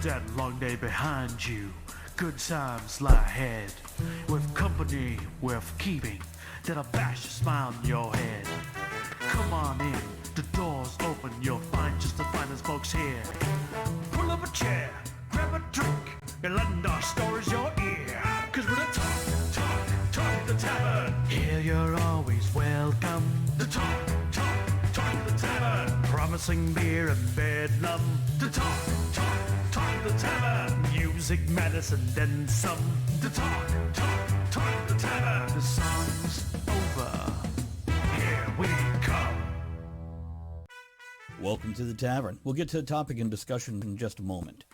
that long day behind you. Good times lie ahead. With company worth keeping, that'll bash a smile on your head. Come on in, the door's open, you'll find just the finest folks here. Pull up a chair, grab a drink, and lend our stories your ear. Cause we're the talk at the tavern. Here you're always welcome. The talk at the tavern. Promising beer and bedlam. The talk at the tavern. Music, medicine, then some. The talk at the tavern. The song's over. Here we come. Welcome to the Tavern. We'll get to the topic and discussion in just a moment.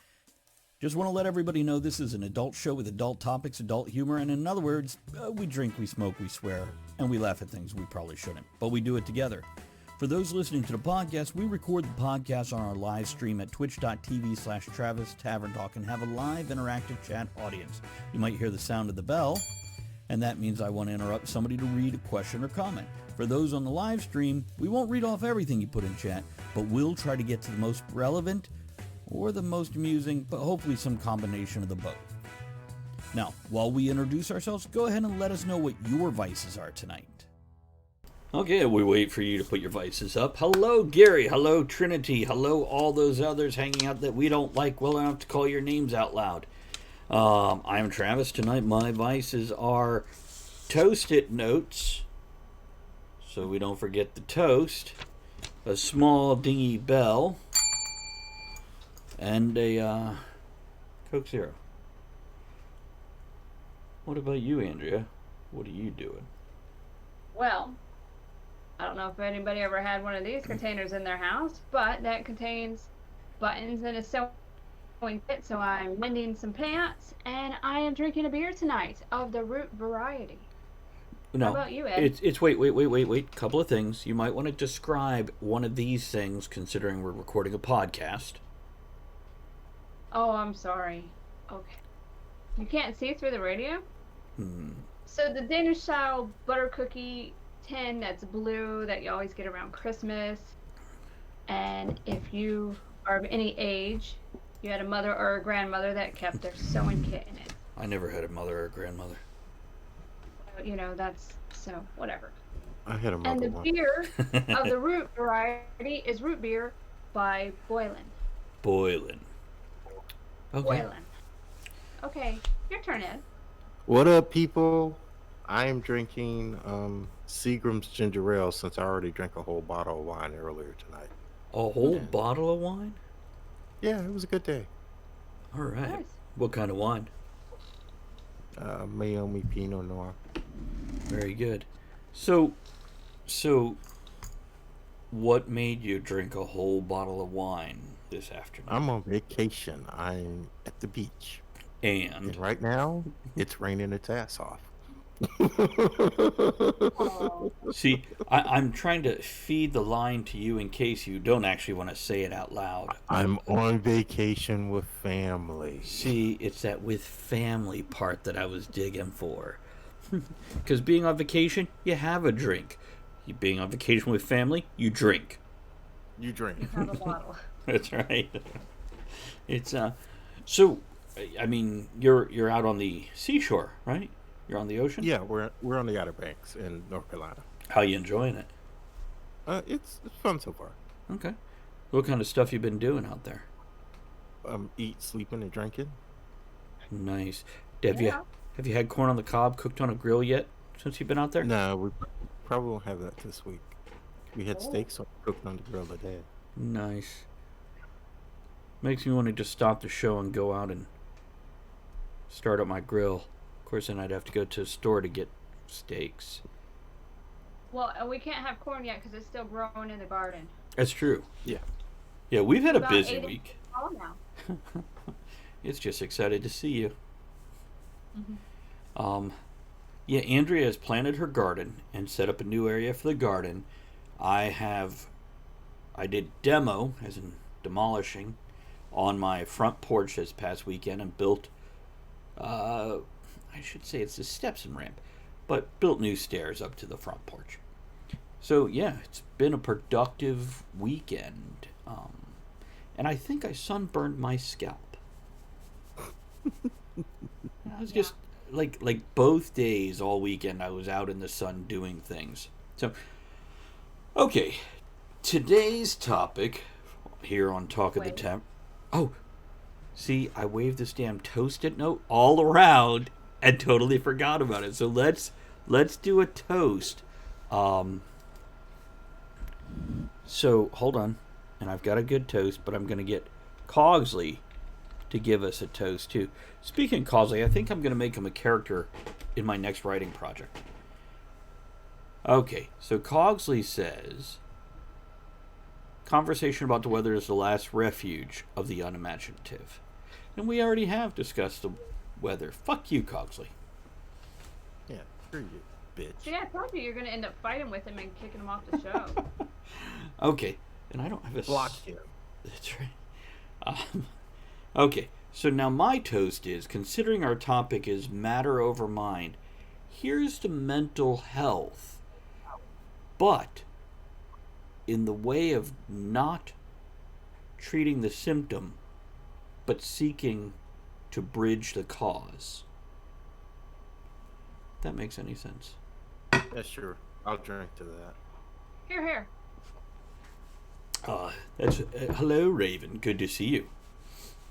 Just want to let everybody know this is an adult show with adult topics, adult humor, and in other words, we drink, we smoke, we swear, and we laugh at things we probably shouldn't, but we do it together. For those listening to the podcast, we record the podcast on our live stream at twitch.tv/Travis Tavern Talk and have a live interactive chat audience. You might hear the sound of the bell, and that means I want to interrupt somebody to read a question or comment. For those on the live stream, we won't read off everything you put in chat, but we'll try to get to the most relevant or the most amusing, but hopefully some combination of the both. Now, while we introduce ourselves, go ahead and let us know what your vices are tonight. Okay, we wait for you to put your vices up. Hello, Gary. Hello, Trinity. Hello, all those others hanging out that we don't like well enough to call your names out loud. I'm Travis. Tonight, my vices are Toast-It notes, so we don't forget the toast, a small dingy bell, and a Coke Zero. What about you, Andrea? What are you doing? Well, I don't know if anybody ever had one of these containers in their house, but that contains buttons and a sewing kit, so I'm mending some pants, and I am drinking a beer tonight of the root variety. No, how about you, Ed? It's wait. Couple of things. You might want to describe one of these things, considering we're recording a podcast. Oh, I'm sorry. Okay. You can't see through the radio? So the Danish style butter cookie tin that's blue that you always get around Christmas. And if you are of any age, you had a mother or a grandmother that kept their sewing kit in it. I never had a mother or a grandmother. You know, that's so whatever. I had a mother. And the beer of the root variety is root beer by Boylan. Okay. Boylan. Okay, your turn, Ed. What up, people? I am drinking Seagram's ginger ale since I already drank a whole bottle of wine earlier tonight. A whole bottle of wine? Yeah, it was a good day. All right. Nice. What kind of wine? Miami Pinot Noir. Very good. So, what made you drink a whole bottle of wine this afternoon? I'm on vacation. I'm at the beach. And right now, it's raining its ass off. See, I'm trying to feed the line to you in case you don't actually want to say it out loud. I'm on vacation with family. See, it's that with family part that I was digging for. Because being on vacation, you have a drink. You being on vacation with family, you drink. You drink. You have a bottle. That's right. It's so. I mean, you're out on the seashore, right? You're on the ocean. Yeah, we're on the Outer Banks in North Carolina. How you enjoying it? It's fun so far. Okay. What kind of stuff you been doing out there? Eat, sleeping, and drinking. Nice. Have you had corn on the cob cooked on a grill yet since you've been out there? No, we probably won't have that this week. We had steaks cooked on the grill today. Nice. Makes me want to just stop the show and go out and start up my grill. Of course, then I'd have to go to a store to get steaks. Well, we can't have corn yet because it's still growing in the garden. That's true. Yeah. Yeah, we've had a About busy 8 week. Oh, now. It's just excited to see you. Mm-hmm. Yeah, Andrea has planted her garden and set up a new area for the garden. I did demo, as in demolishing, on my front porch this past weekend and built, I should say it's the steps and ramp, but built new stairs up to the front porch. So yeah, it's been a productive weekend. And I think I sunburned my scalp. I was just like both days all weekend I was out in the sun doing things. So okay, today's topic here on Talk of the Wait. Temp. Oh, see, I waved this damn toast-it note all around and totally forgot about it. So let's do a toast. So hold on, and I've got a good toast, but I'm gonna get Cogsley to give us a toast too. Speaking of Cogsley, I think I'm gonna make him a character in my next writing project. Okay, so Cogsley says, conversation about the weather is the last refuge of the unimaginative. And we already have discussed the weather. Fuck you, Cogsley. Yeah, screw you, bitch. See, I told you you're going to end up fighting with him and kicking him off the show. Okay, and I don't have a... Block him. That's right. Okay, so now my toast is, considering our topic is matter over mind, here's to mental health. But in the way of not treating the symptom, but seeking to bridge the cause. If that makes any sense. Yeah, sure. I'll drink to that. Here, here. That's hello, Raven. Good to see you.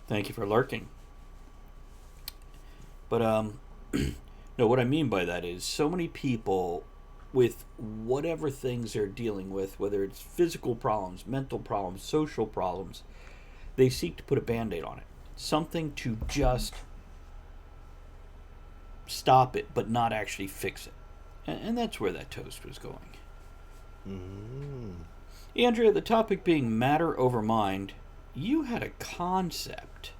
Thank you for lurking. But no, what I mean by that is so many people with whatever things they're dealing with, whether it's physical problems, mental problems, social problems, they seek to put a band-aid on it. Something to just stop it, but not actually fix it. And that's where that toast was going. Andrea, the topic being matter over mind, you had a concept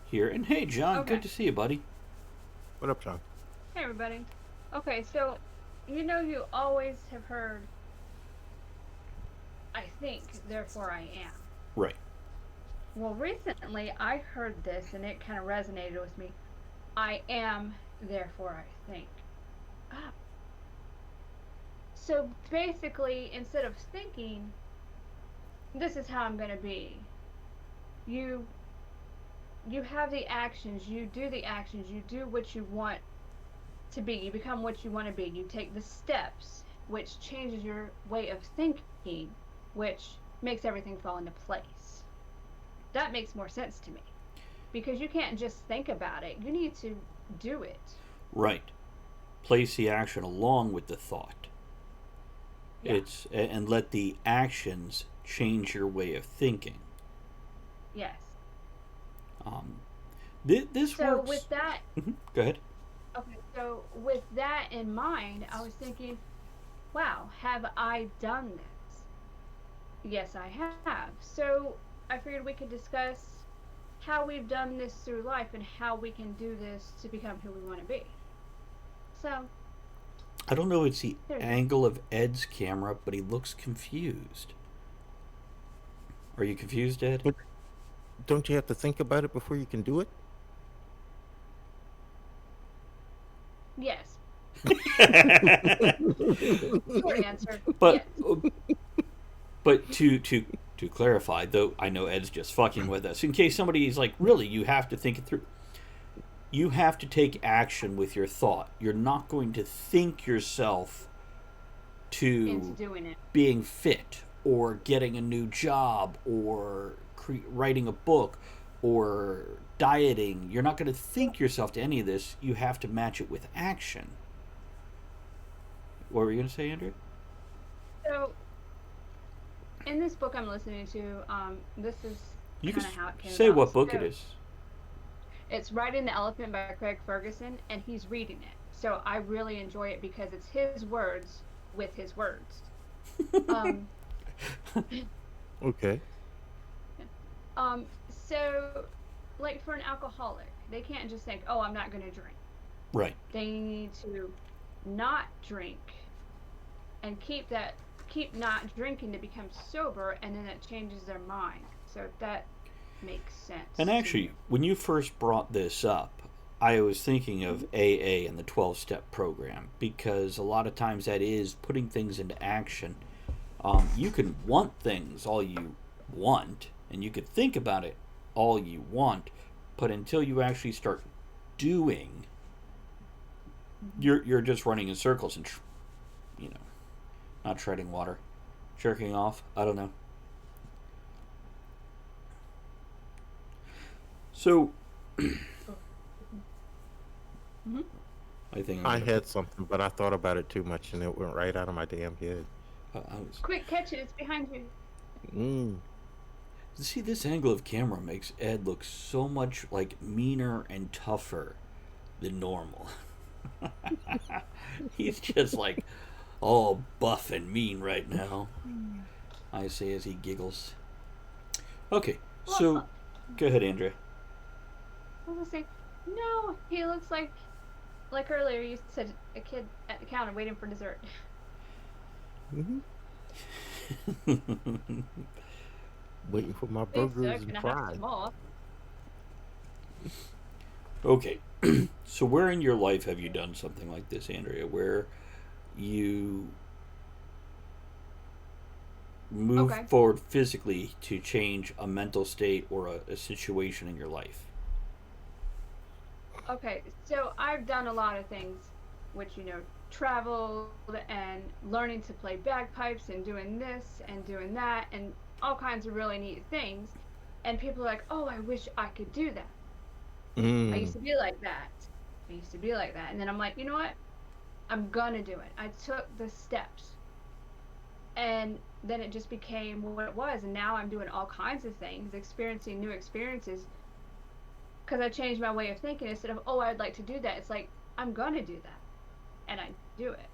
here. And hey, John, Okay. good to see you, buddy. What up, John? Hey, everybody. Okay, so, you always have heard, I think, therefore I am. Right. Well, recently I heard this and it kind of resonated with me. I am, therefore I think. Ah. So basically, instead of thinking, this is how I'm going to be, you have the actions, you do the actions, you do what you want to be, you become what you want to be, you take the steps, which changes your way of thinking, which makes everything fall into place. That makes more sense to me, because you can't just think about it, you need to do it. Right. Place the action along with the thought. Yeah. And let the actions change your way of thinking. Yes. This So works. with that, Go ahead. okay, so with that in mind, I was thinking, wow, have I done this? Yes, I have. So I figured we could discuss how we've done this through life and how we can do this to become who we want to be. So, I don't know if it's the There you go. angle of Ed's camera, but he looks confused. Are you confused, Ed? But don't you have to think about it before you can do it? yes. Short answer. But yes. but to clarify, though, I know Ed's just fucking with us. In case somebody's like, really, you have to think it through. You have to take action with your thought. You're not going to think yourself Into to doing it. being fit or getting a new job or writing a book or dieting. You're not going to think yourself to any of this. You have to match it with action. What were you going to say, Andrew? So, in this book I'm listening to, this is You kind can of how it came say about. what book So, it is. It's Riding the Elephant by Craig Ferguson, and he's reading it. So I really enjoy it because it's his words with his words. Okay. So, like for an alcoholic, they can't just think, oh, I'm not going to drink. Right. They need to not drink and keep not drinking to become sober, and then it changes their mind. So that makes sense. And to actually, me. when you first brought this up, I was thinking of AA and the 12-step program, because a lot of times that is putting things into action. You can want things all you want, and you could think about it all you want, But until you actually start doing, you're just running in circles and, not treading water, jerking off. I don't know. So, I think I had something, but I thought about it too much, and it went right out of my damn head. Quick, catch it! It's behind you. See, this angle of camera makes Ed look so much like meaner and tougher than normal. He's just like all buff and mean right now, I say as he giggles. Okay, so go ahead, Andrea. I was gonna say, no, he looks like earlier you said, a kid at the counter waiting for dessert. Waiting for my burgers and fries. Okay, so where in your life have you done something like this, Andrea, where you move forward physically to change a mental state or a situation in your life? Okay, so I've done a lot of things, which, traveled and learning to play bagpipes and doing this and doing that and all kinds of really neat things. And people are like, oh, I wish I could do that. I used to be like that. And then I'm like, you know what? I'm gonna do it. I took the steps. And then it just became what it was. And now I'm doing all kinds of things, experiencing new experiences. Because I changed my way of thinking. Instead of, oh, I'd like to do that, it's like, I'm gonna do that. And I do it.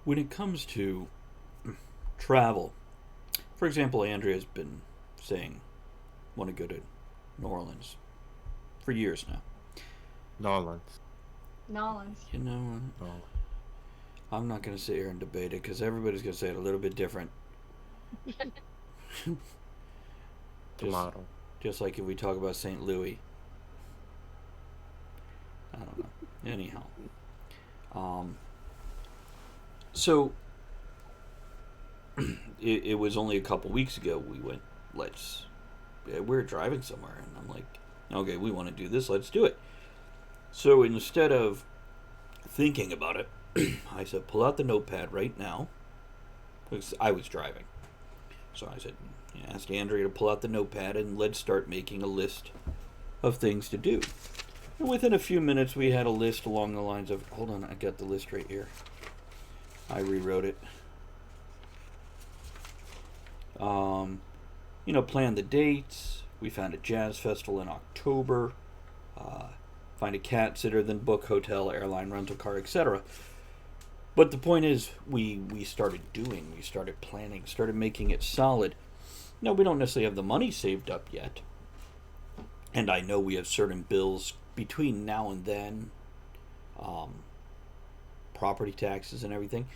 When it comes to travel, for example, Andrea's been saying, want to go to New Orleans for years now. Nolans. I'm not going to sit here and debate it because everybody's going to say it a little bit different. Just like if we talk about St. Louis. I don't know. Anyhow. So, it was only a couple weeks ago we went, we were driving somewhere, and I'm like, okay, we want to do this, let's do it. So instead of thinking about it, I said, pull out the notepad right now, because I was driving. So I said, asked Andrea to pull out the notepad and let's start making a list of things to do. And within a few minutes, we had a list along the lines of, hold on, I got the list right here. I rewrote it. Plan the dates. We found a jazz festival in October. Find a cat sitter, then book hotel, airline, rental car, etc. But the point is, we started doing, we started planning, started making it solid. Now, we don't necessarily have the money saved up yet. And I know we have certain bills between now and then. Property taxes and everything.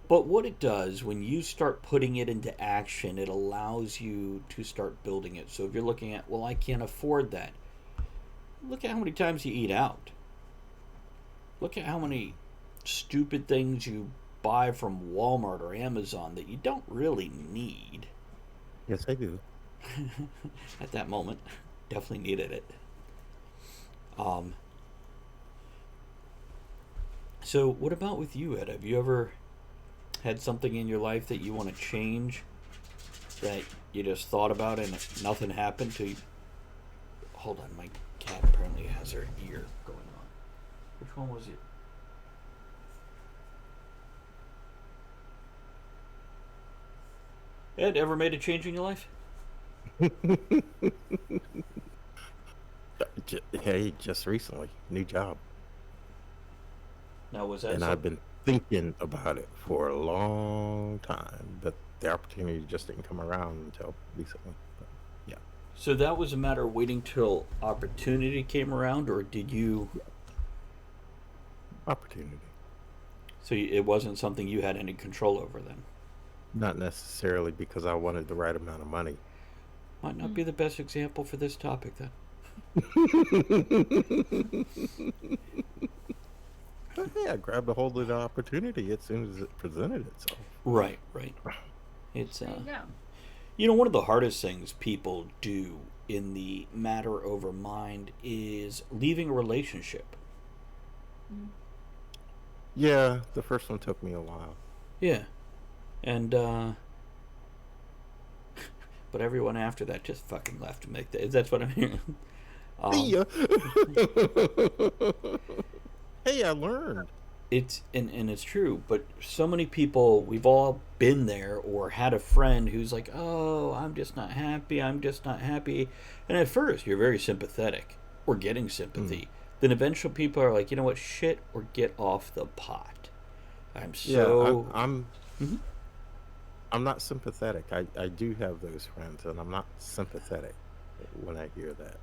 But what it does, when you start putting it into action, it allows you to start building it. So if you're looking at, well, I can't afford that. Look at how many times you eat out. Look at how many stupid things you buy from Walmart or Amazon that you don't really need. Yes, I do. At that moment, definitely needed it. So what about with you, Ed? Have you ever had something in your life that you want to change that you just thought about and nothing happened to you? Hold on, my cat apparently has her ear going on. Which one was it? Ed, ever made a change in your life? Hey, just recently, new job. Now, was that and I've been thinking about it for a long time, but the opportunity just didn't come around until recently. But, yeah. So that was a matter of waiting till opportunity came around, or did you? Opportunity. So it wasn't something you had any control over then? Not necessarily, because I wanted the right amount of money. Might not be the best example for this topic then. But yeah, I grabbed a hold of the opportunity as soon as it presented itself. Right. It's One of the hardest things people do in the matter over mind is leaving a relationship. Yeah, the first one took me a while. Yeah. And, but everyone after that just fucking left to make that. That's what I'm hearing. See ya. Hey, I learned. And it's true, but so many people, we've all been there or had a friend who's like, oh, I'm just not happy, I'm just not happy. And at first you're very sympathetic or getting sympathy. Then eventually people are like, you know what, shit, or get off the pot. I'm so Yeah, I'm not sympathetic. I do have those friends, and I'm not sympathetic when I hear that.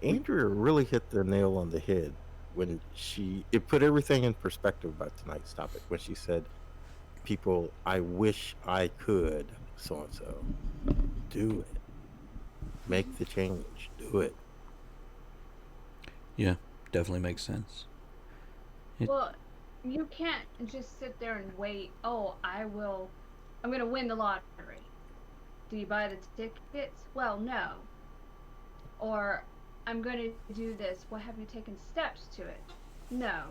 Andrea really hit the nail on the head when it put everything in perspective about tonight's topic when she said, "People, I wish I could so and so do it, make the change, do it." Yeah, definitely makes sense. Well, you can't just sit there and wait. Oh, I'm going to win the lottery. Do you buy the tickets? Well, no. Or, I'm going to do this. Well, have you taken steps to it? No.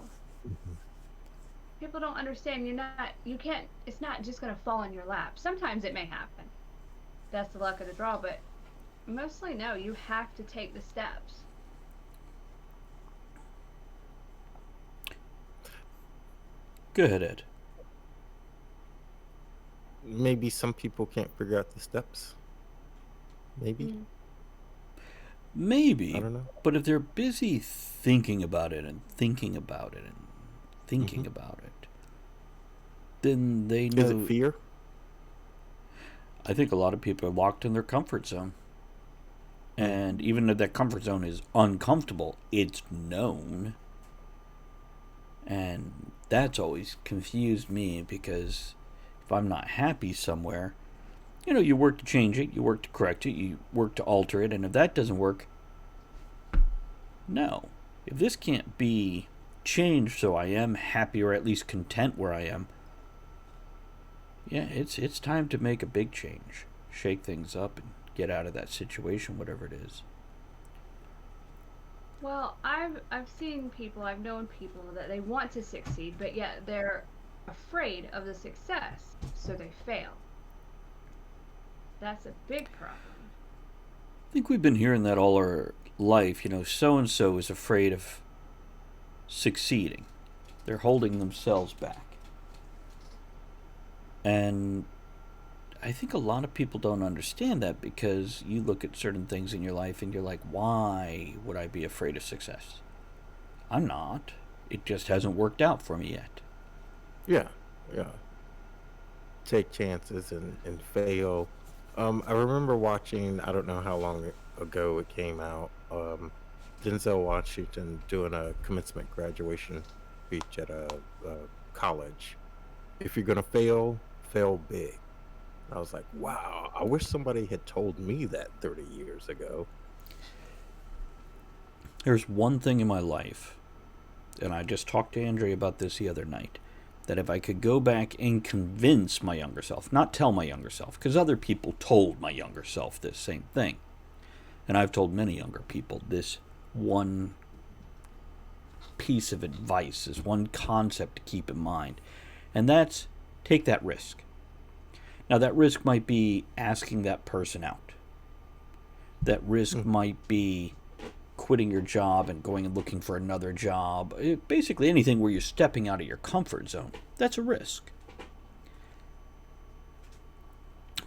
People don't understand. It's not just going to fall in your lap. Sometimes it may happen. That's the luck of the draw, but mostly no. You have to take the steps. Go ahead, Ed. Maybe some people can't figure out the steps. Maybe. Maybe. I don't know. But if they're busy thinking about it and thinking about it and thinking about it, then they know. Is it fear? I think a lot of people are locked in their comfort zone. And even if that comfort zone is uncomfortable, it's known. And that's always confused me because if I'm not happy somewhere, you work to change it, you work to correct it, you work to alter it, and if that doesn't work, no. If this can't be changed so I am happy or at least content where I am, yeah, it's time to make a big change. Shake things up and get out of that situation, whatever it is. Well, I've seen people, I've known people that they want to succeed, but yet they're afraid of the success, so they fail. That's a big problem. I think we've been hearing that all our life. So and so is afraid of succeeding. They're holding themselves back. And I think a lot of people don't understand that because you look at certain things in your life and you're like, why would I be afraid of success? I'm not. It just hasn't worked out for me yet. Yeah. Take chances and fail. I remember watching, I don't know how long ago it came out, Denzel Washington doing a commencement graduation speech at a college. If you're going to fail big. I was like, wow, I wish somebody had told me that 30 years ago. There's one thing in my life, and I just talked to Andrea about this the other night, that if I could go back and convince my younger self, not tell my younger self, because other people told my younger self this same thing. And I've told many younger people this one piece of advice, this one concept to keep in mind. And that's take that risk. Now, that risk might be asking that person out. That risk might be quitting your job and going and looking for another job. Basically anything where you're stepping out of your comfort zone. That's a risk.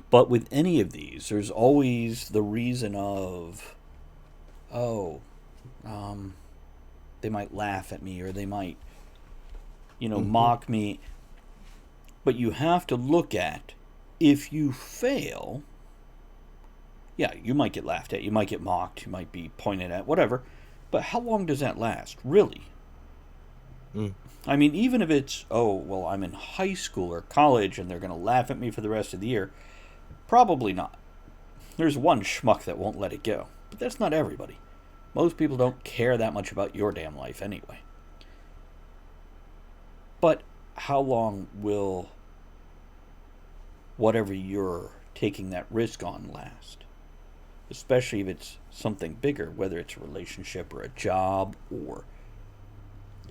But with any of these, there's always the reason of, they might laugh at me or they might, mock me. But you have to look at, if you fail, yeah, you might get laughed at, you might get mocked, you might be pointed at, whatever. But how long does that last, really? I mean, even if it's, I'm in high school or college and they're going to laugh at me for the rest of the year, probably not. There's one schmuck that won't let it go. But that's not everybody. Most people don't care that much about your damn life anyway. But how long will whatever you're taking that risk on last. Especially if it's something bigger, whether it's a relationship or a job or,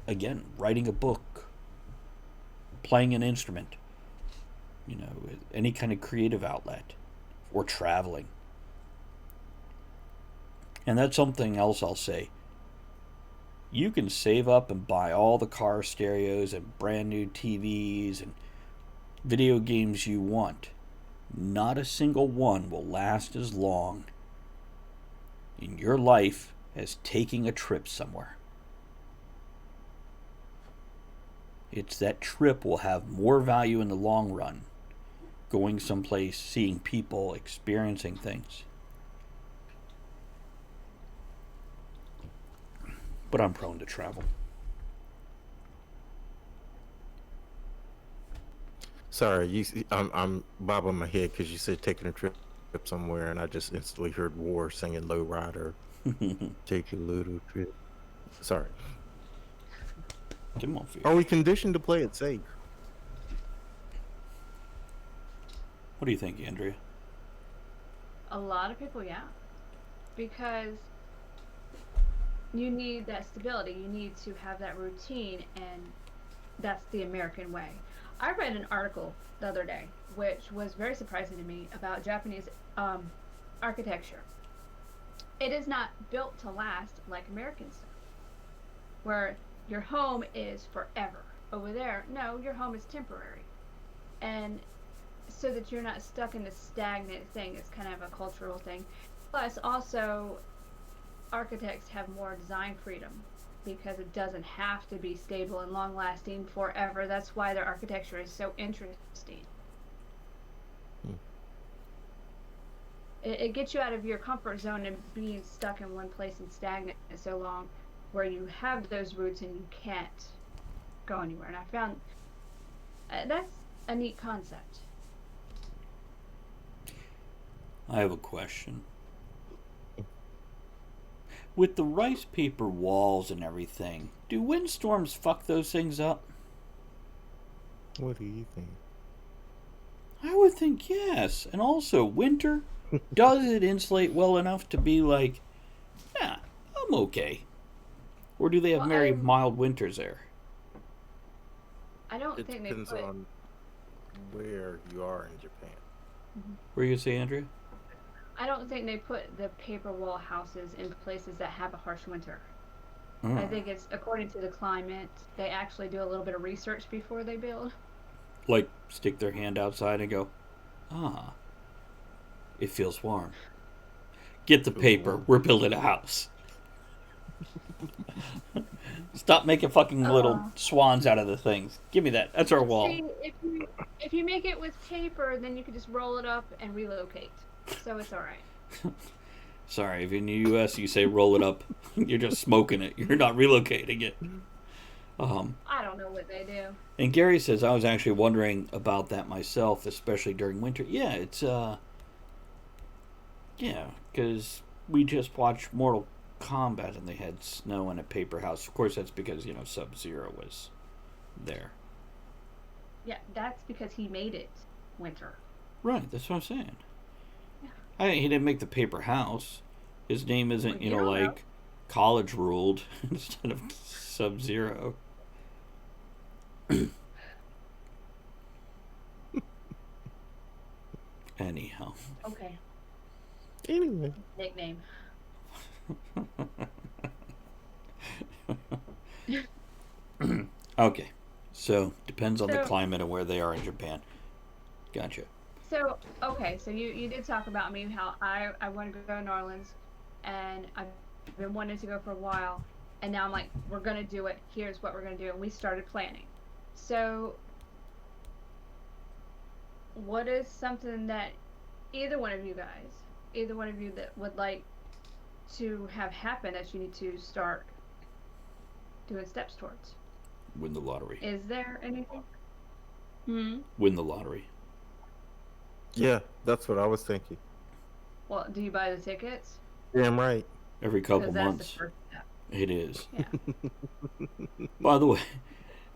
again, writing a book, playing an instrument, any kind of creative outlet, or traveling. And that's something else I'll say. You can save up and buy all the car stereos and brand new TVs and video games you want. Not a single one will last as long in your life as taking a trip somewhere. It's that trip will have more value in the long run. Going someplace, seeing people, experiencing things. But I'm prone to travel. Sorry, I'm bobbing my head because you said taking a trip somewhere, and I just instantly heard War singing "Low Rider." Take a little trip. Sorry. Come on, Fear. Are we conditioned to play it safe? What do you think, Andrea? A lot of people, yeah. Because you need that stability. You need to have that routine, and that's the American way. I read an article the other day, which was very surprising to me, about Japanese architecture. It is not built to last like American stuff, where your home is forever. Over there, no, your home is temporary. And so that you're not stuck in this stagnant thing, it's kind of a cultural thing. Plus, also, architects have more design freedom because it doesn't have to be stable and long lasting forever. That's why their architecture is so interesting. It gets you out of your comfort zone and being stuck in one place and stagnant so long, where you have those roots and you can't go anywhere. And I found that's a neat concept. I have a question. With the rice paper walls and everything, do windstorms fuck those things up? What do you think? I would think yes. And also, winter, does it insulate well enough to be like, yeah, I'm okay? Or do they have very mild winters there? I don't It think they depends put... on where you are in Japan. What are you going to say, Andrea? I don't think they put the paper wall houses in places that have a harsh winter. Mm. I think it's according to the climate. They actually do a little bit of research before they build. Like, stick their hand outside and go, it feels warm. Get the paper. We're building a house. Stop making fucking little swans out of the things. Give me that. That's our wall. See, if you make it with paper, then you can just roll it up and relocate. So it's all right. Sorry, if in the U.S. you say roll it up, you're just smoking it. You're not relocating it. I don't know what they do. And Gary says, I was actually wondering about that myself, especially during winter. Yeah, it's, because we just watched Mortal Kombat and they had snow in a paper house. Of course, that's because, Sub-Zero was there. Yeah, that's because he made it winter. Right, that's what I'm saying. Yeah. He didn't make the paper house. His name isn't, Well, like College Ruled instead of Sub-Zero. Anyhow. Okay. Anyway. Nickname. Okay. So, depends on the climate and where they are in Japan. Gotcha. So, okay, so you did talk about me, how I want to go to New Orleans, and I've been wanting to go for a while, and now I'm like, we're going to do it. Here's what we're going to do. And we started planning. So, what is something that either one of you that would like to have happen that you need to start doing steps towards? Win the lottery. Is there anything? Win the lottery. Yeah, that's what I was thinking. Well, do you buy the tickets? Damn right. Every couple Because that's months. the first step. It is. Yeah. By the way,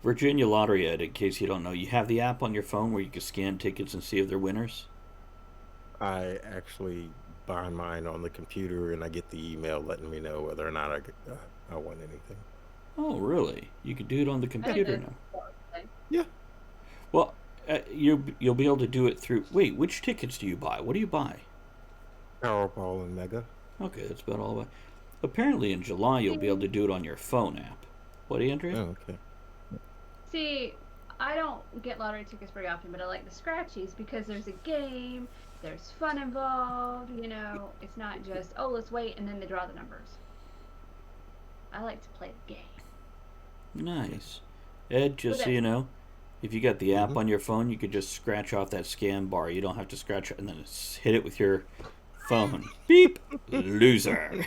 Virginia Lottery Ed, in case you don't know, you have the app on your phone where you can scan tickets and see if they're winners. I actually buy mine on the computer and I get the email letting me know whether or not I won anything. Oh, really? You could do it on the I didn't computer know. now. Yeah. Well, you'll be able to do it through. Wait, which tickets do you buy? What do you buy? Powerball and Mega. Okay, that's about all. Apparently, in July you'll be able to do it on your phone app. What, Andrea? Oh, okay. See, I don't get lottery tickets very often, but I like the scratchies because there's a game, there's fun involved, it's not just, oh, let's wait and then they draw the numbers. I like to play the game. Nice. Ed, just so Okay. you know, if you got the app Mm-hmm. on your phone, you could just scratch off that scan bar. You don't have to scratch it and then hit it with your phone. Beep! Loser.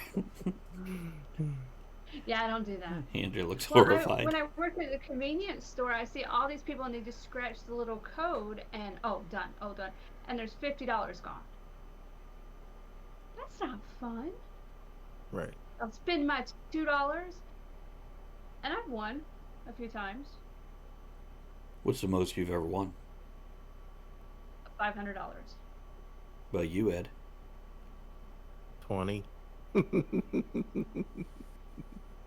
Yeah, I don't do that. Andrea looks Well, horrified. when I worked at the convenience store, I see all these people and they just scratch the little code and, oh, done, and there's $50 gone. That's not fun. Right. I'll spend my $2 and I've won a few times. What's the most you've ever won? $500. About you, Ed? 20.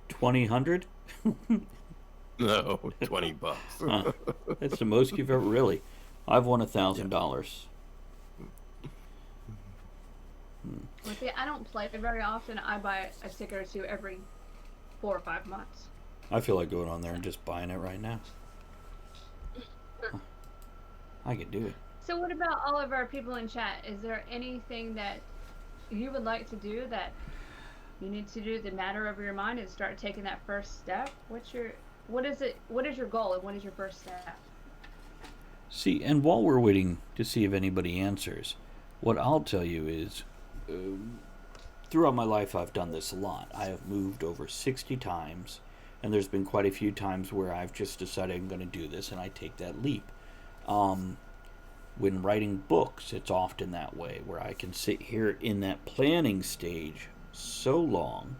2,000? No, $20. Huh. That's the most you've ever really. I've won $1,000. Well, see, I don't play very often. I buy a ticket or two every 4 or 5 months. I feel like going on there and just buying it right now. Huh. I could do it. So what about all of our people in chat? Is there anything that you would like to do that you need to do the matter of your mind and start taking that first step? What is your goal and what is your first step? See, and while we're waiting to see if anybody answers, what I'll tell you is, throughout my life I've done this a lot. I have moved over 60 times, and there's been quite a few times where I've just decided I'm going to do this, and I take that leap. When writing books, it's often that way, where I can sit here in that planning stage so long,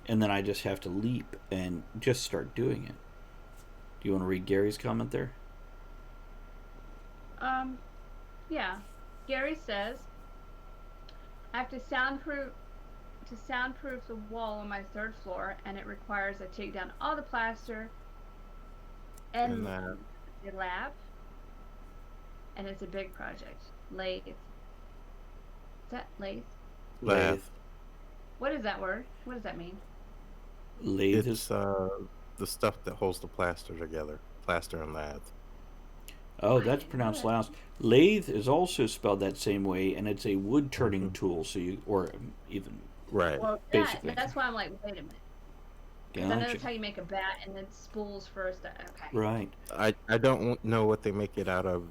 and then I just have to leap and just start doing it. Do you want to read Gary's comment there? Yeah. Gary says, I have to soundproof the wall on my 3rd floor, and it requires I take down all the plaster and the lab, and it's a big project. Lathe. Is that lathe? Lathe. What is that word? What does that mean? Lathe It's the stuff that holds the plaster together. Plaster and lathe. Oh, that's pronounced louse. Lathe is also spelled that same way, and it's a wood turning tool. So even Right. Well, basically. that's why I'm like, wait a minute. Because I know that's how gotcha. you make a bat, and then spools first. Okay. Right. I don't know what they make it out of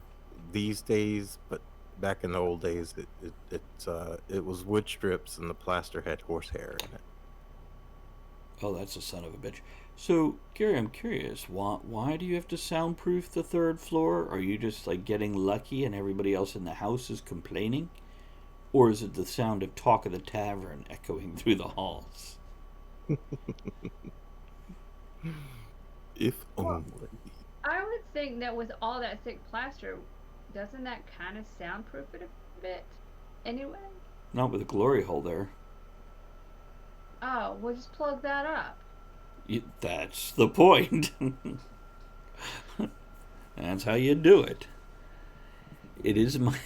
these days, but back in the old days, it was wood strips and the plaster had horsehair in it. Oh, that's a son of a bitch. So, Gary, I'm curious. Why do you have to soundproof the 3rd floor? Are you just like getting lucky, and everybody else in the house is complaining, or is it the sound of Talk of the Tavern echoing through the halls? If only. I would think that with all that thick plaster, doesn't that kind of soundproof it a bit? Anyway. Not with a glory hole there. Oh, we'll just plug that up. That's the point. That's how you do it. It is my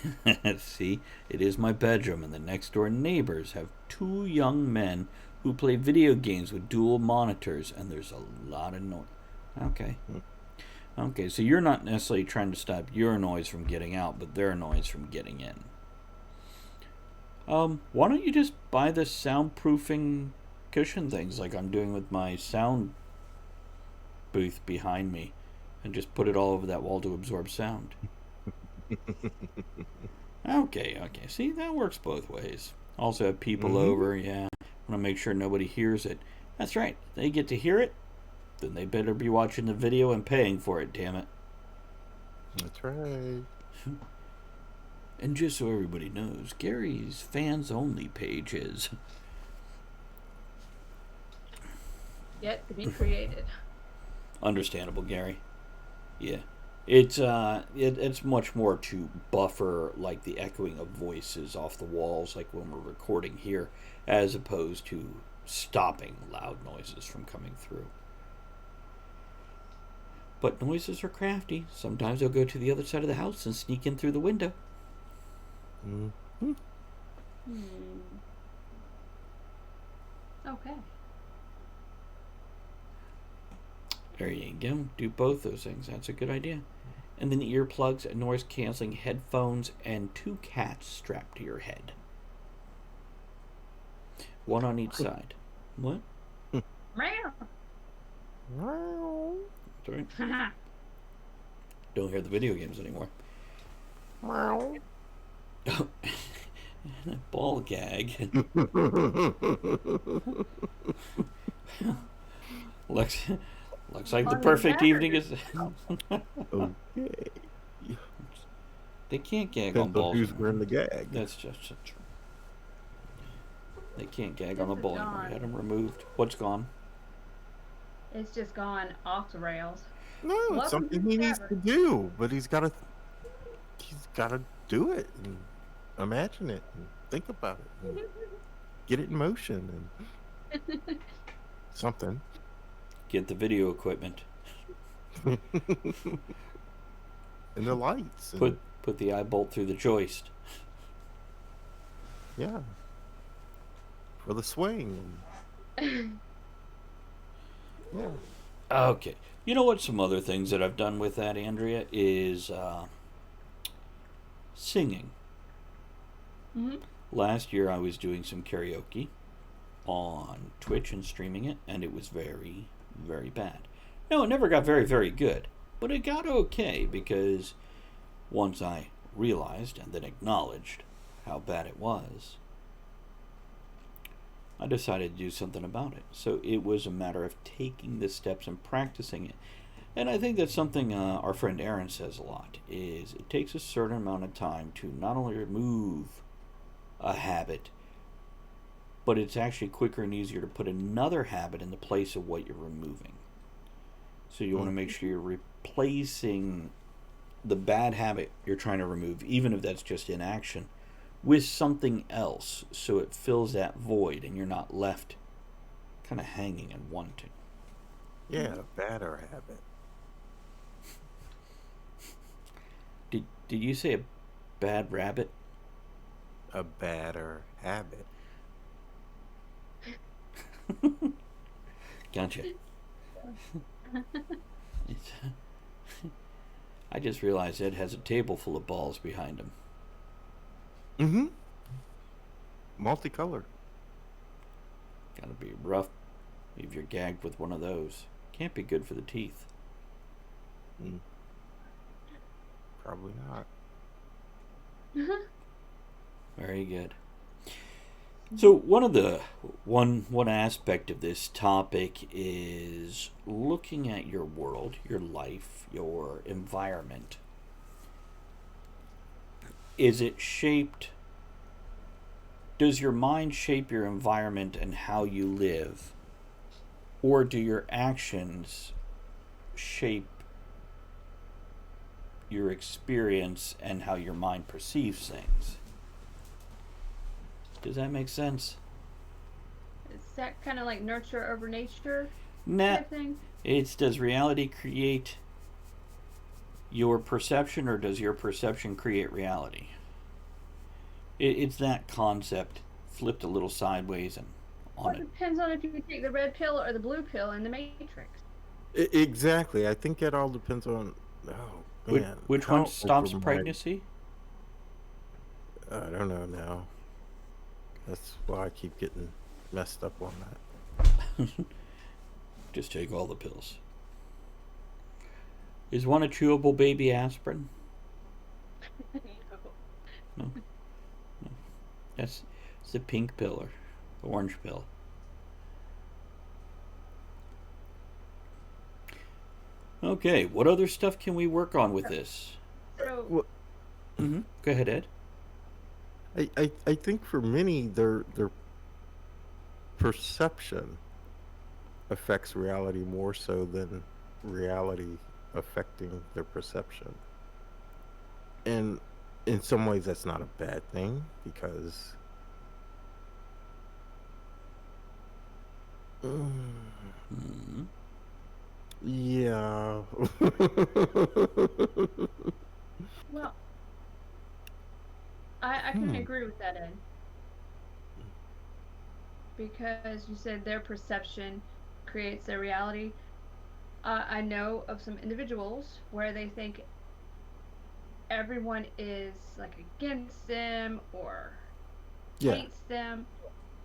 see, it is my bedroom, and the next door neighbors have 2 young men who play video games with dual monitors, and there's a lot of noise. Okay. Okay, so you're not necessarily trying to stop your noise from getting out, but their noise from getting in. Why don't you just buy the soundproofing cushion things like I'm doing with my sound booth behind me, and just put it all over that wall to absorb sound? Okay. See, that works both ways. Also have people over, yeah. Want to make sure nobody hears it. That's right. They get to hear it, then they better be watching the video and paying for it, damn it. That's right. And just so everybody knows, Gary's fans only page is Yet to be created. understandable, Gary. Yeah. It's much more to buffer like the echoing of voices off the walls, like when we're recording here, as opposed to stopping loud noises from coming through. But noises are crafty. Sometimes they'll go to the other side of the house and sneak in through the window. Mm-hmm. Okay. There you go. Do both those things. That's a good idea. And then earplugs, and noise-canceling headphones, and 2 cats strapped to your head. One on each side. What? Meow. Sorry. Don't hear the video games anymore. Ball gag. Looks like the perfect evening is. Okay. They can't gag Depends on balls. who's wearing the gag. That's just true. They can't gag on the This is ball anymore. gone. Had them removed. What's gone? It's just gone off the rails. No, it's Welcome something to he the needs to tavern. do, but he's got to do it and imagine it and think about it and get it in motion and something. Get the video equipment. And the lights. And, Put the eye bolt through the joist. yeah. For the swing. Yeah. Okay. You know what? Some other things that I've done with that, Andrea, is singing. Mm-hmm. Last year I was doing some karaoke on Twitch and streaming it, and it was very, very bad. No, it never got very, very good, but it got okay because once I realized and then acknowledged how bad it was, I decided to do something about it. So it was a matter of taking the steps and practicing it. And I think that's something our friend Aaron says a lot, is it takes a certain amount of time to not only remove a habit, but it's actually quicker and easier to put another habit in the place of what you're removing. So you want to make sure you're replacing the bad habit you're trying to remove, even if that's just inaction, with something else, so it fills that void and you're not left kind of hanging and wanting. Yeah, badder habit. Did you say a bad rabbit? A badder habit. Gotcha. I just realized Ed has a table full of balls behind him. Mm-hmm. Multicolored. Gotta be rough if you're gagged with one of those. Can't be good for the teeth. Mm. Probably not. Very good. So one aspect of this topic is looking at your world, your life, your environment. Is it shaped? Does your mind shape your environment and how you live? Or do your actions shape your experience and how your mind perceives things? Does that make sense? Is that kind of like nurture over nature Nah. type thing? It's, does reality create your perception, or does your perception create reality? It's that concept flipped a little sideways and Well, on it it. depends on if you take the red pill or the blue pill in the Matrix. Exactly. I think it all depends on. Oh man. Which how one stops over my- pregnancy? I don't know now. That's why I keep getting messed up on that. Just take all the pills. Is one a chewable baby aspirin? No. That's it's the pink pill or the orange pill. Okay, what other stuff can we work on with this? So, Well, Go ahead, Ed. I think for many their perception affects reality more so than reality affecting their perception. And in some ways, that's not a bad thing because, Hmm. yeah. Well, I can Hmm. agree with that, Ed, because you said their perception creates their reality. I know of some individuals where they think everyone is like against them or Yeah, hates them.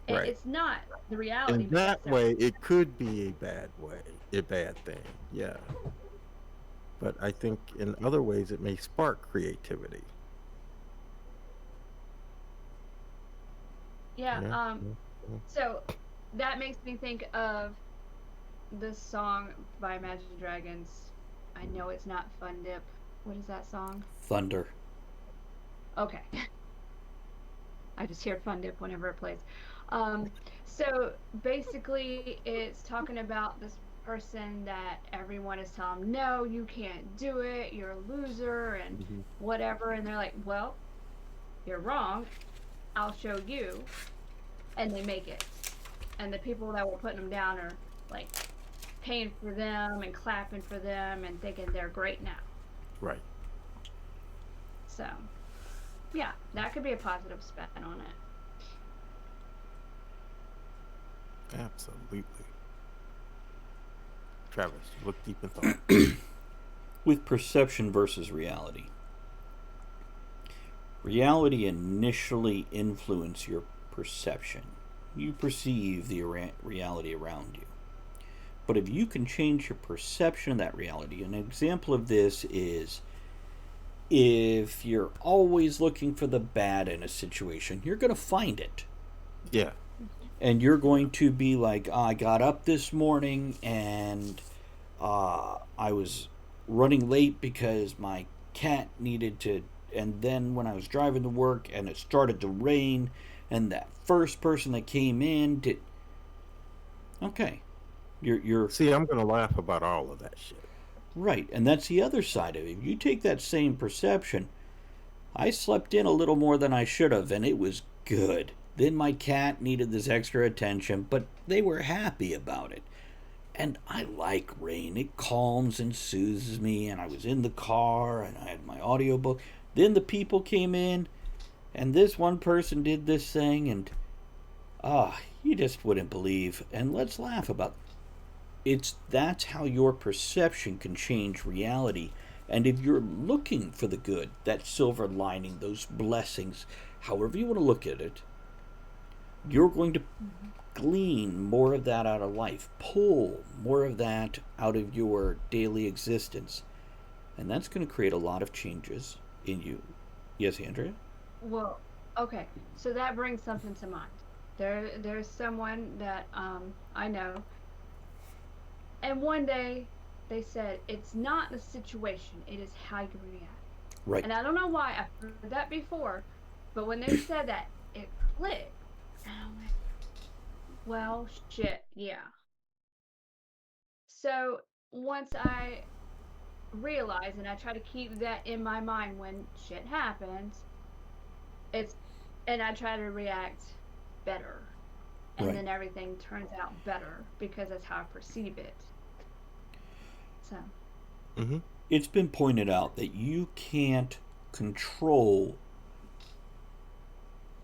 right. It's not the reality In that necessarily. way, it could be a bad way, a bad thing. Yeah. But I think in other ways, it may spark creativity. Yeah. Yeah. Yeah. Yeah. So that makes me think of this song by Imagine Dragons. I know it's not Fun Dip. What is that song? Thunder. Okay. I just hear Fun Dip whenever it plays. Um, so basically, it's talking about this person that everyone is telling them, no, you can't do it, you're a loser, and Mhm. whatever. And they're like, well, you're wrong, I'll show you. And they make it. And the people that were putting them down are like paying for them and clapping for them and thinking they're great now. Right. So, yeah, that could be a positive spin on it. Absolutely. Travis, you look deep in thought. With perception versus reality. Reality initially influences your perception. You perceive the reality around you. But if you can change your perception of that reality, an example of this is if you're always looking for the bad in a situation, you're going to find it. Yeah. And you're going to be like, I got up this morning and I was running late because my cat needed to. And then when I was driving to work and it started to rain, and that first person that came in did. Okay, you're See, I'm gonna laugh about all of that shit. right, and that's the other side of it. If you take that same perception, I slept in a little more than I should have, and it was good. Then my cat needed this extra attention, but they were happy about it. And I like rain. It calms and soothes me. And I was in the car and I had my audiobook. Then the people came in and this one person did this thing and you just wouldn't believe. And let's laugh about it's that's how your perception can change reality. And if you're looking for the good, that silver lining, those blessings, however you want to look at it, you're going to glean more of that out of life, pull more of that out of your daily existence. And that's going to create a lot of changes in you. Yes, Andrea? Well, okay, so that brings something to mind. There's someone that I know, and one day they said it's not the situation, it is how you react. Right. And I don't know why I've heard that before, but when they said that, it clicked. And I'm like, well, shit, yeah. So once I realize and I try to keep that in my mind when shit happens, it's and I try to react better. And Right. then everything turns out better because that's how I perceive it. So, Mm-hmm. It's been pointed out that you can't control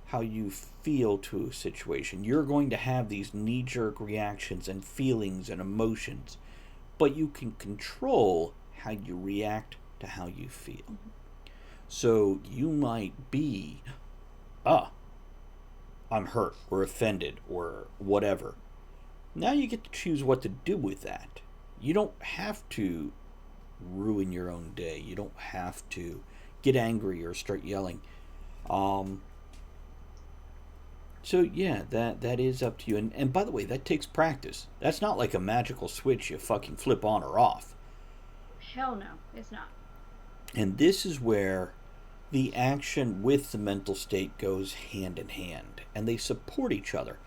how you feel to a situation. You're going to have these knee jerk reactions and feelings and emotions, but you can control how you react to how you feel. So you might be, ah, I'm hurt or offended or whatever. Now you get to choose what to do with that. You don't have to ruin your own day. You don't have to get angry or start yelling. Um, so yeah, that is up to you. And by the way, that takes practice. That's not like a magical switch you fucking flip on or off. hell no, it's not. And this is where the action with the mental state goes hand in hand, and they support each other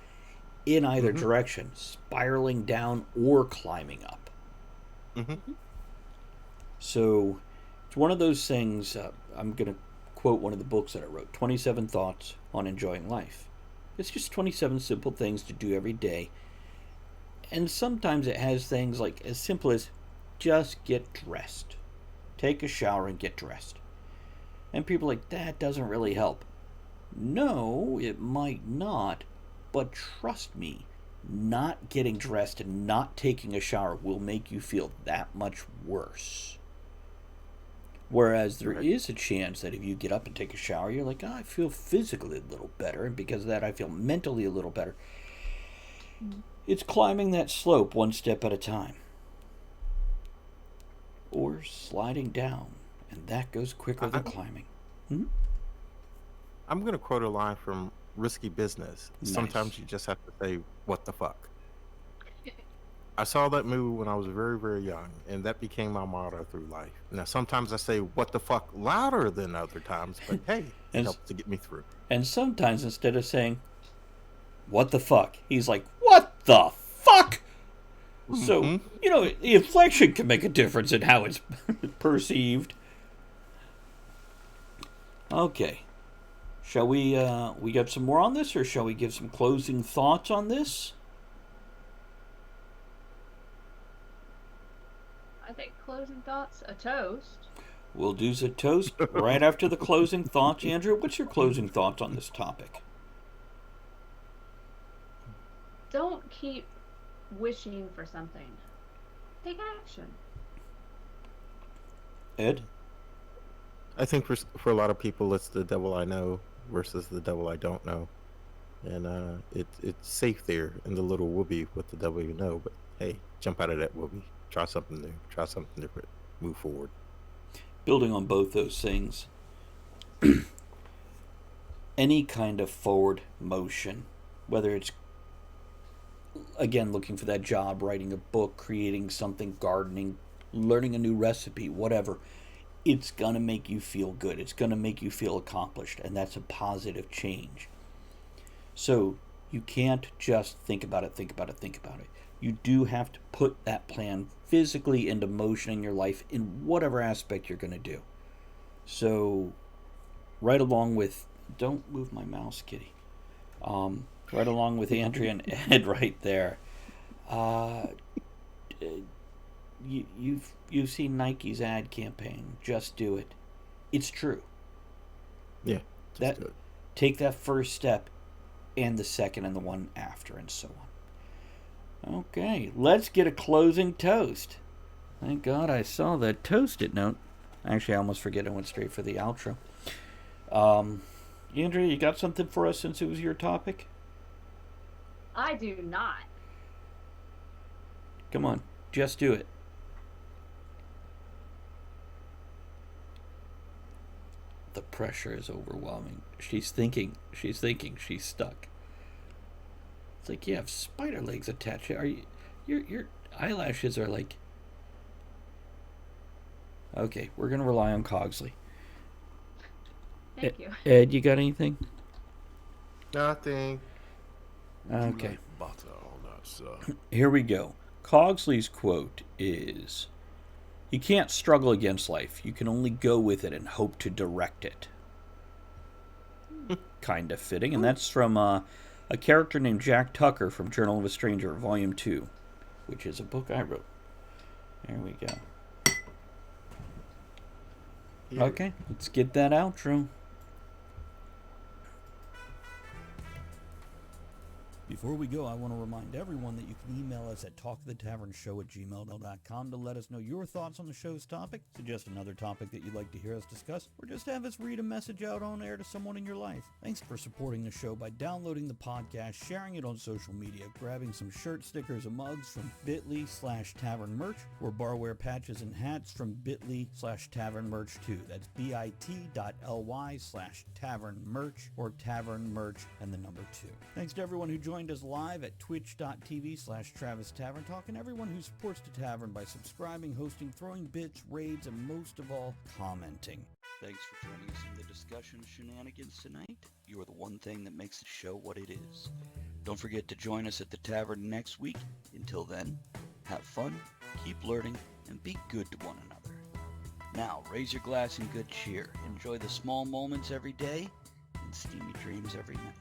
in either Mm-hmm. direction, spiraling down or climbing up. Mm-hmm. So it's one of those things. I'm going to quote one of the books that I wrote, 27 Thoughts on Enjoying Life. It's just 27 simple things to do every day. And sometimes it has things like as simple as just get dressed. Take a shower and get dressed. And people are like, that doesn't really help. No, it might not. But trust me, not getting dressed and not taking a shower will make you feel that much worse. Whereas there is a chance that if you get up and take a shower, you're like, oh, I feel physically a little better. And because of that, I feel mentally a little better. It's climbing that slope one step at a time. Or sliding down. And that goes quicker than climbing. I'm going to quote a line from Risky Business. Nice. Sometimes you just have to say, what the fuck? I saw that movie when I was very, very young, and that became my motto through life. Now, sometimes I say, what the fuck, louder than other times, but hey, it helps to get me through. And sometimes instead of saying, what the fuck, he's like, what the fuck? So, the inflection can make a difference in how it's perceived. Okay. Shall we get some more on this, or shall we give some closing thoughts on this? I think closing thoughts, a toast. We'll do the toast right after the closing thoughts. Andrea, what's your closing thoughts on this topic? Don't keep wishing for something. Take action. Ed? I think for a lot of people, it's the devil I know versus the devil I don't know. And it's safe there in the little whoopee with the devil you know. But hey, jump out of that whoopee. Try something new. Try something different. Move forward. Building on both those things, any kind of forward motion, whether it's, again, looking for that job, writing a book, creating something, gardening, learning a new recipe, whatever, it's going to make you feel good. It's going to make you feel accomplished, and that's a positive change. So you can't just think about it. You do have to put that plan physically into motion in your life in whatever aspect you're going to do. So right along with, don't move my mouse, kitty. Right along with Andrea and Ed right there. You've seen Nike's ad campaign, Just Do It. It's true. Yeah. That take that first step and the second and the one after and so on. Okay, let's get a closing toast. Thank God I saw the toast-it note. Actually, I almost forget I went straight for the outro. Andrea, you got something for us since it was your topic? I do not. Come on, just do it. The pressure is overwhelming. She's thinking she's stuck. It's like you have spider legs attached. Are you? Your eyelashes are like. Okay, we're gonna rely on Cogsley. Thank you. Ed, you got anything? Nothing. Okay. Butter on that, sir. Here we go. Cogsley's quote is, "You can't struggle against life. You can only go with it and hope to direct it." Kind of fitting, and that's from a character named Jack Tucker from Journal of a Stranger, Volume 2, which is a book I wrote. There we go. Yeah. Okay, let's get that outro. Before we go, I want to remind everyone that you can email us at talktothetavernshow@gmail.com to let us know your thoughts on the show's topic, suggest another topic that you'd like to hear us discuss, or just have us read a message out on air to someone in your life. Thanks for supporting the show by downloading the podcast, sharing it on social media, grabbing some shirt stickers and mugs from bit.ly/tavern merch, or barware patches and hats from bit.ly/tavern merch 2. That's bit.ly/tavern merch or tavern merch and the number 2. Thanks to everyone who joined us live at twitch.tv/Travis Tavern Talk, and everyone who supports the tavern by subscribing, hosting, throwing bits, raids, and most of all, commenting. Thanks for joining us in the discussion shenanigans tonight. You are the one thing that makes the show what it is. Don't forget to join us at the tavern next week. Until then, have fun, keep learning, and be good to one another. Now, raise your glass in good cheer. Enjoy the small moments every day and steamy dreams every night.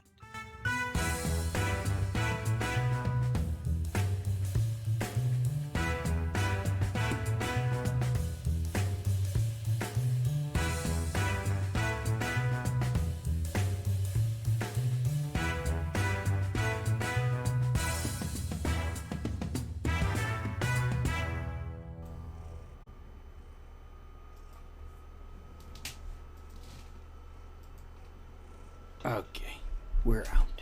Okay, we're out.